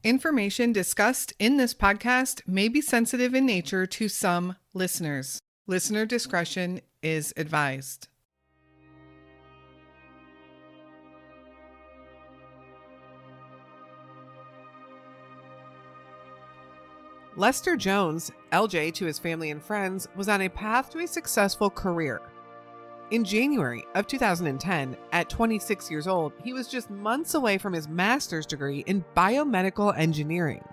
Information discussed in this podcast may be sensitive in nature to some listeners. Listener discretion is advised. Lester Jones, LJ to his family and friends, was on a path to a successful career. In January of 2010, at 26 years old, he was just months away from his master's degree in biomedical engineering.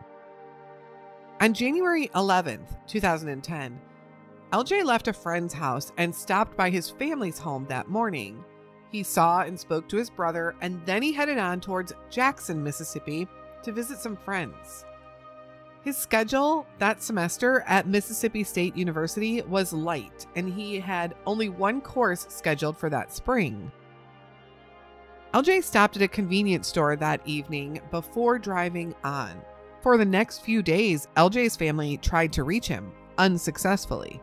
On January 11th, 2010, LJ left a friend's house and stopped by his family's home that morning. He saw and spoke to his brother, and then he headed on towards Jackson, Mississippi, to visit some friends. His schedule that semester at Mississippi State University was light, and he had only one course scheduled for that spring. LJ stopped at a convenience store that evening before driving on. For the next few days, LJ's family tried to reach him, unsuccessfully.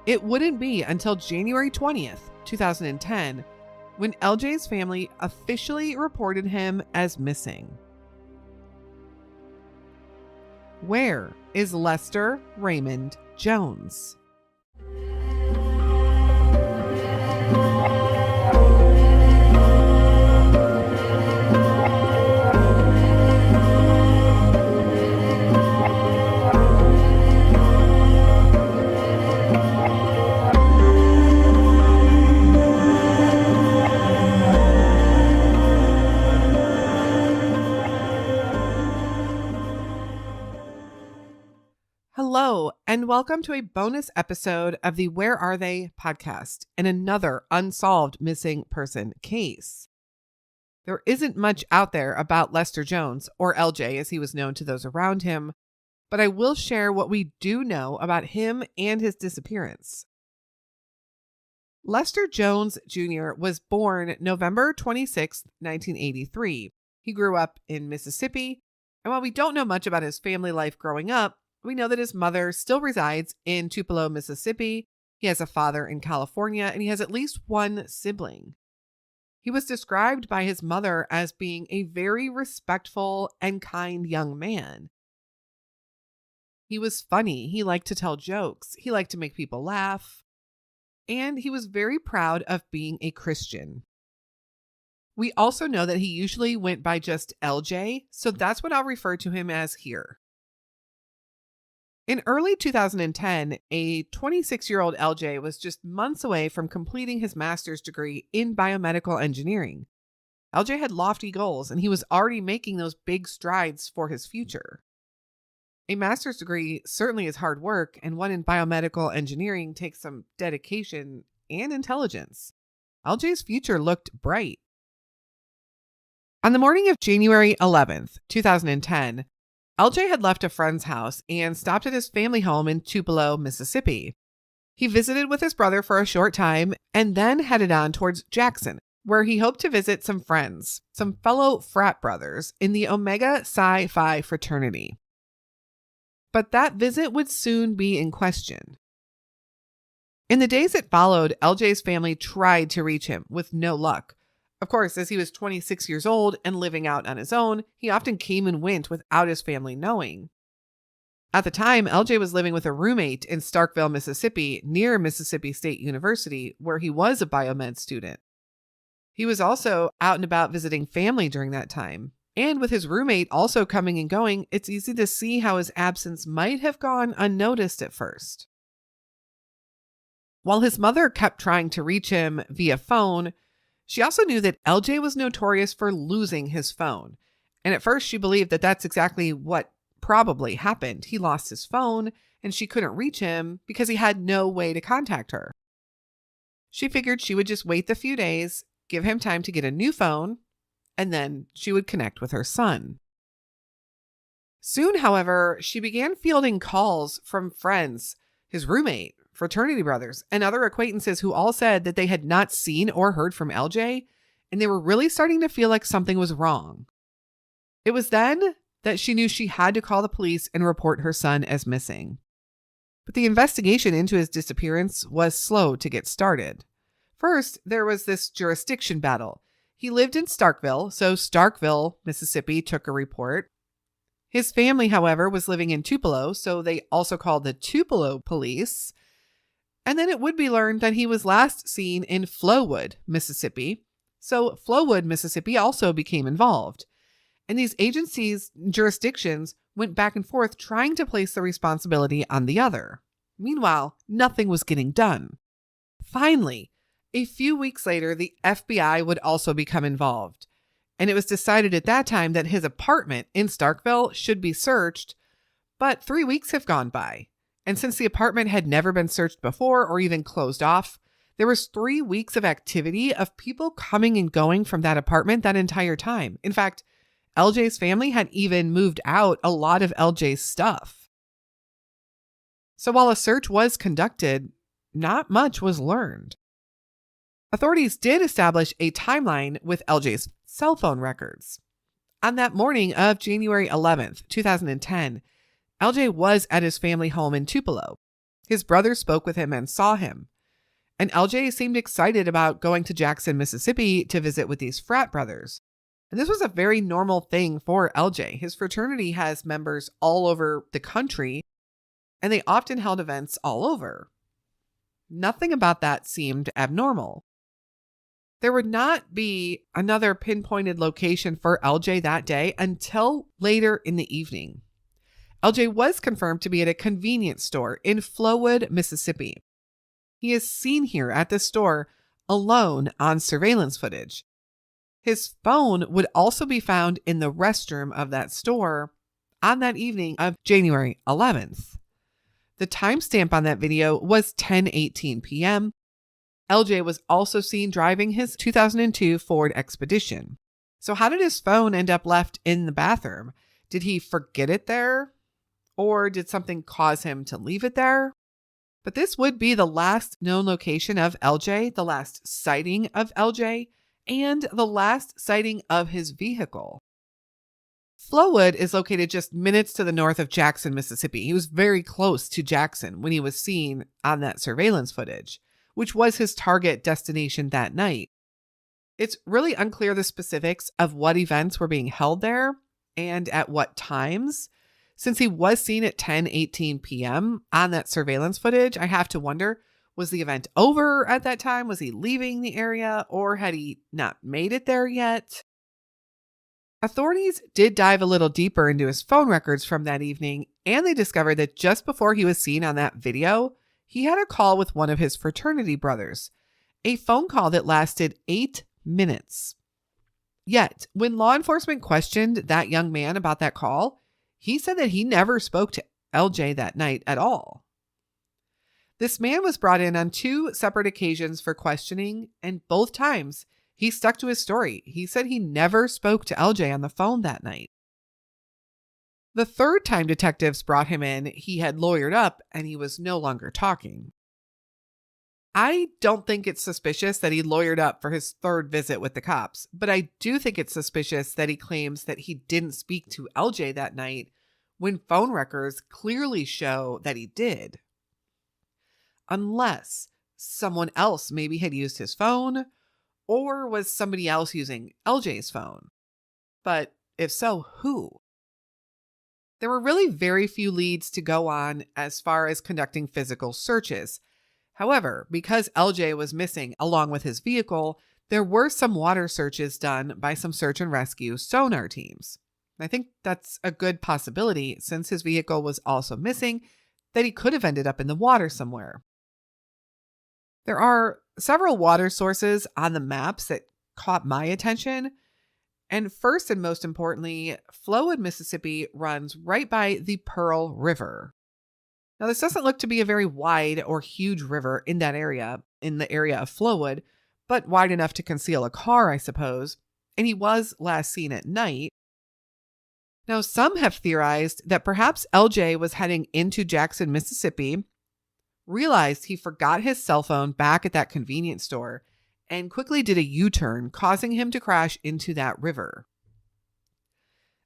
It wouldn't be until January 20th, 2010, when LJ's family officially reported him as missing. Where is Lester Raymond Jones? Hello, and welcome to a bonus episode of the Where Are They podcast and another unsolved missing person case. There isn't much out there about Lester Jones, or LJ as he was known to those around him, but I will share what we do know about him and his disappearance. Lester Jones Jr. was born November 26, 1983. He grew up in Mississippi, and while we don't know much about his family life growing up, we know that his mother still resides in Tupelo, Mississippi. He has a father in California, and he has at least one sibling. He was described by his mother as being a very respectful and kind young man. He was funny. He liked to tell jokes. He liked to make people laugh. And he was very proud of being a Christian. We also know that he usually went by just LJ, so that's what I'll refer to him as here. In early 2010, a 26-year-old LJ was just months away from completing his master's degree in biomedical engineering. LJ had lofty goals, and he was already making those big strides for his future. A master's degree certainly is hard work, and one in biomedical engineering takes some dedication and intelligence. LJ's future looked bright. On the morning of January 11th, 2010, LJ had left a friend's house and stopped at his family home in Tupelo, Mississippi. He visited with his brother for a short time and then headed on towards Jackson, where he hoped to visit some friends, some fellow frat brothers in the Omega Psi Phi fraternity. But that visit would soon be in question. In the days that followed, LJ's family tried to reach him with no luck. Of course, as he was 26 years old and living out on his own, he often came and went without his family knowing. At the time, LJ was living with a roommate in Starkville, Mississippi, near Mississippi State University, where he was a biomed student. He was also out and about visiting family during that time. And with his roommate also coming and going, it's easy to see how his absence might have gone unnoticed at first. While his mother kept trying to reach him via phone, she also knew that LJ was notorious for losing his phone. And at first she believed that that's exactly what probably happened. He lost his phone and she couldn't reach him because he had no way to contact her. She figured she would just wait the few days, give him time to get a new phone, and then she would connect with her son. Soon, however, she began fielding calls from friends, his roommate, fraternity brothers, and other acquaintances who all said that they had not seen or heard from LJ, and they were really starting to feel like something was wrong. It was then that she knew she had to call the police and report her son as missing. But the investigation into his disappearance was slow to get started. First, there was this jurisdiction battle. He lived in Starkville, so Starkville, Mississippi, took a report. His family, however, was living in Tupelo, so they also called the Tupelo police. And then it would be learned that he was last seen in Flowood, Mississippi. So Flowood, Mississippi also became involved. And these agencies' jurisdictions went back and forth trying to place the responsibility on the other. Meanwhile, nothing was getting done. Finally, a few weeks later, the FBI would also become involved. And it was decided at that time that his apartment in Starkville should be searched. But 3 weeks have gone by. And since the apartment had never been searched before or even closed off, there was 3 weeks of activity of people coming and going from that apartment that entire time. In fact, LJ's family had even moved out a lot of LJ's stuff. So while a search was conducted, not much was learned. Authorities did establish a timeline with LJ's cell phone records. On that morning of January 11th, 2010, LJ was at his family home in Tupelo. His brother spoke with him and saw him. And LJ seemed excited about going to Jackson, Mississippi to visit with these frat brothers. And this was a very normal thing for LJ. His fraternity has members all over the country, and they often held events all over. Nothing about that seemed abnormal. There would not be another pinpointed location for LJ that day until later in the evening. LJ was confirmed to be at a convenience store in Flowood, Mississippi. He is seen here at the store alone on surveillance footage. His phone would also be found in the restroom of that store on that evening of January 11th. The timestamp on that video was 10:18 p.m. LJ was also seen driving his 2002 Ford Expedition. So how did his phone end up left in the bathroom? Did he forget it there? Or did something cause him to leave it there? But this would be the last known location of LJ, the last sighting of LJ, and the last sighting of his vehicle. Flowood is located just minutes to the north of Jackson, Mississippi. He was very close to Jackson when he was seen on that surveillance footage, which was his target destination that night. It's really unclear the specifics of what events were being held there and at what times. Since he was seen at 10:18 p.m. on that surveillance footage, I have to wonder, was the event over at that time? Was he leaving the area, or had he not made it there yet? Authorities did dive a little deeper into his phone records from that evening, and they discovered that just before he was seen on that video, he had a call with one of his fraternity brothers, a phone call that lasted 8 minutes. Yet, when law enforcement questioned that young man about that call, he said that he never spoke to LJ that night at all. This man was brought in on 2 separate occasions for questioning, and both times he stuck to his story. He said he never spoke to LJ on the phone that night. The third time detectives brought him in, he had lawyered up and he was no longer talking. I don't think it's suspicious that he lawyered up for his third visit with the cops, but I do think it's suspicious that he claims that he didn't speak to LJ that night when phone records clearly show that he did. Unless someone else maybe had used his phone, or was somebody else using LJ's phone. But if so, who? There were really very few leads to go on as far as conducting physical searches. However, because LJ was missing along with his vehicle, there were some water searches done by some search and rescue sonar teams. I think that's a good possibility, since his vehicle was also missing, that he could have ended up in the water somewhere. There are several water sources on the maps that caught my attention. And first and most importantly, Flowood, Mississippi runs right by the Pearl River. Now, this doesn't look to be a very wide or huge river in that area, in the area of Flowood, but wide enough to conceal a car, I suppose. And he was last seen at night. Now, some have theorized that perhaps LJ was heading into Jackson, Mississippi, realized he forgot his cell phone back at that convenience store, and quickly did a U-turn, causing him to crash into that river.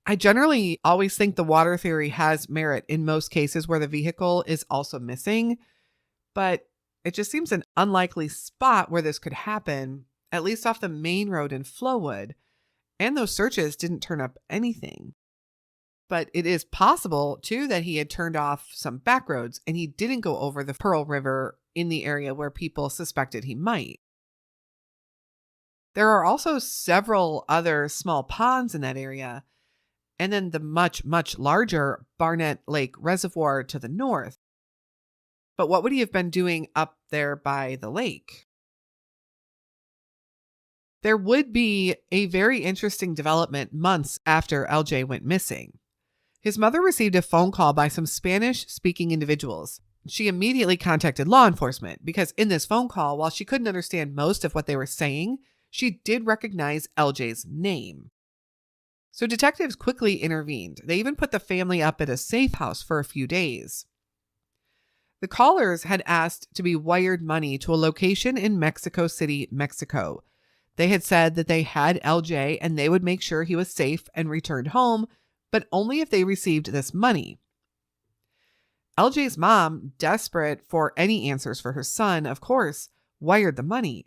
I generally always think the water theory has merit in most cases where the vehicle is also missing, but it just seems an unlikely spot where this could happen, at least off the main road in Flowood, and those searches didn't turn up anything. But it is possible, too, that he had turned off some back roads and he didn't go over the Pearl River in the area where people suspected he might. There are also several other small ponds in that area, and then the much, much larger Barnett Lake Reservoir to the north. But what would he have been doing up there by the lake? There would be a very interesting development months after LJ went missing. His mother received a phone call by some Spanish-speaking individuals. She immediately contacted law enforcement because in this phone call, while she couldn't understand most of what they were saying, she did recognize LJ's name. So detectives quickly intervened. They even put the family up at a safe house for a few days. The callers had asked to be wired money to a location in Mexico City, Mexico. They had said that they had LJ and they would make sure he was safe and returned home, but only if they received this money. LJ's mom, desperate for any answers for her son, of course, wired the money.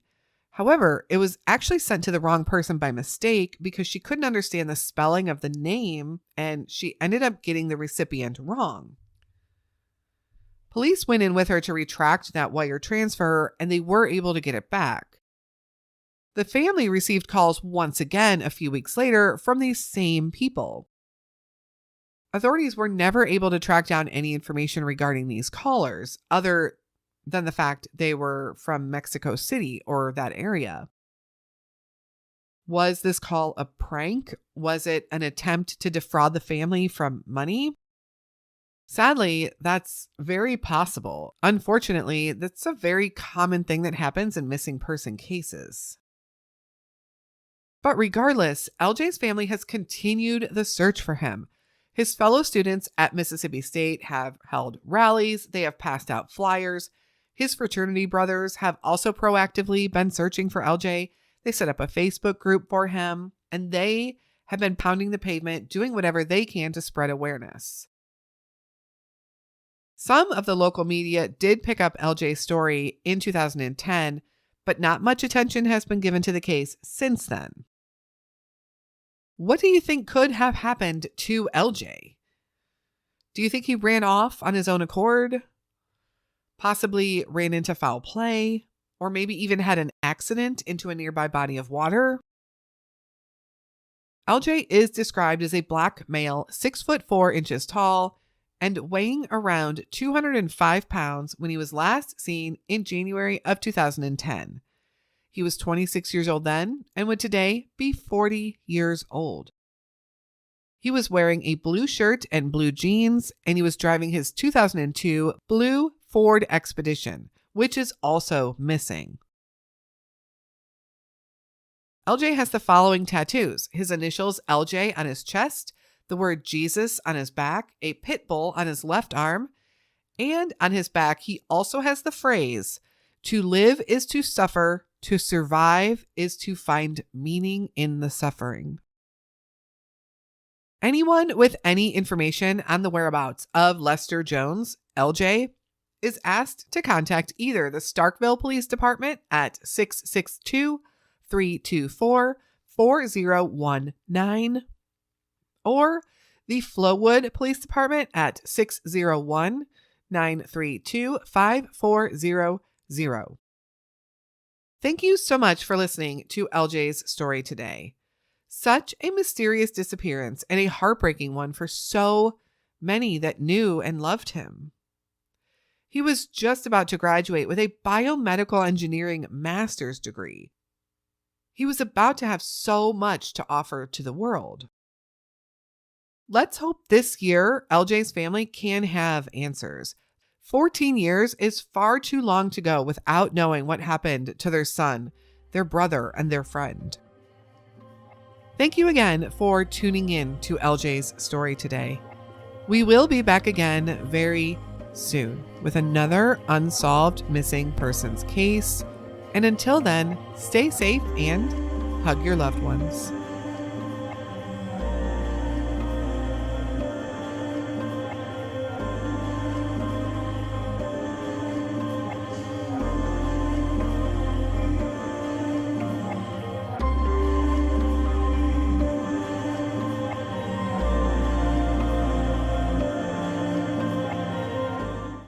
However, it was actually sent to the wrong person by mistake because she couldn't understand the spelling of the name and she ended up getting the recipient wrong. Police went in with her to retract that wire transfer and they were able to get it back. The family received calls once again a few weeks later from these same people. Authorities were never able to track down any information regarding these callers, other than the fact they were from Mexico City or that area. Was this call a prank? Was it an attempt to defraud the family from money? Sadly, that's very possible. Unfortunately, that's a very common thing that happens in missing person cases. But regardless, LJ's family has continued the search for him. His fellow students at Mississippi State have held rallies. They have passed out flyers. His fraternity brothers have also proactively been searching for LJ. They set up a Facebook group for him, and they have been pounding the pavement, doing whatever they can to spread awareness. Some of the local media did pick up LJ's story in 2010, but not much attention has been given to the case since then. What do you think could have happened to LJ? Do you think he ran off on his own accord? Possibly ran into foul play? Or maybe even had an accident into a nearby body of water? LJ is described as a black male, 6'4" tall, and weighing around 205 pounds when he was last seen in January of 2010. He was 26 years old then and would today be 40 years old. He was wearing a blue shirt and blue jeans, and he was driving his 2002 blue Ford Expedition, which is also missing. LJ has the following tattoos: his initials LJ on his chest, the word Jesus on his back, a pit bull on his left arm, and on his back he also has the phrase, "To live is to suffer, to survive is to find meaning in the suffering." Anyone with any information on the whereabouts of Lester Jones, LJ, is asked to contact either the Starkville Police Department at 662-324-4019 or the Flowood Police Department at 601-932-5400. Thank you so much for listening to LJ's story today. Such a mysterious disappearance and a heartbreaking one for so many that knew and loved him. He was just about to graduate with a biomedical engineering master's degree. He was about to have so much to offer to the world. Let's hope this year LJ's family can have answers. 14 years is far too long to go without knowing what happened to their son, their brother, and their friend. Thank you again for tuning in to LJ's story today. We will be back again very soon with another unsolved missing persons case. And until then, stay safe and hug your loved ones.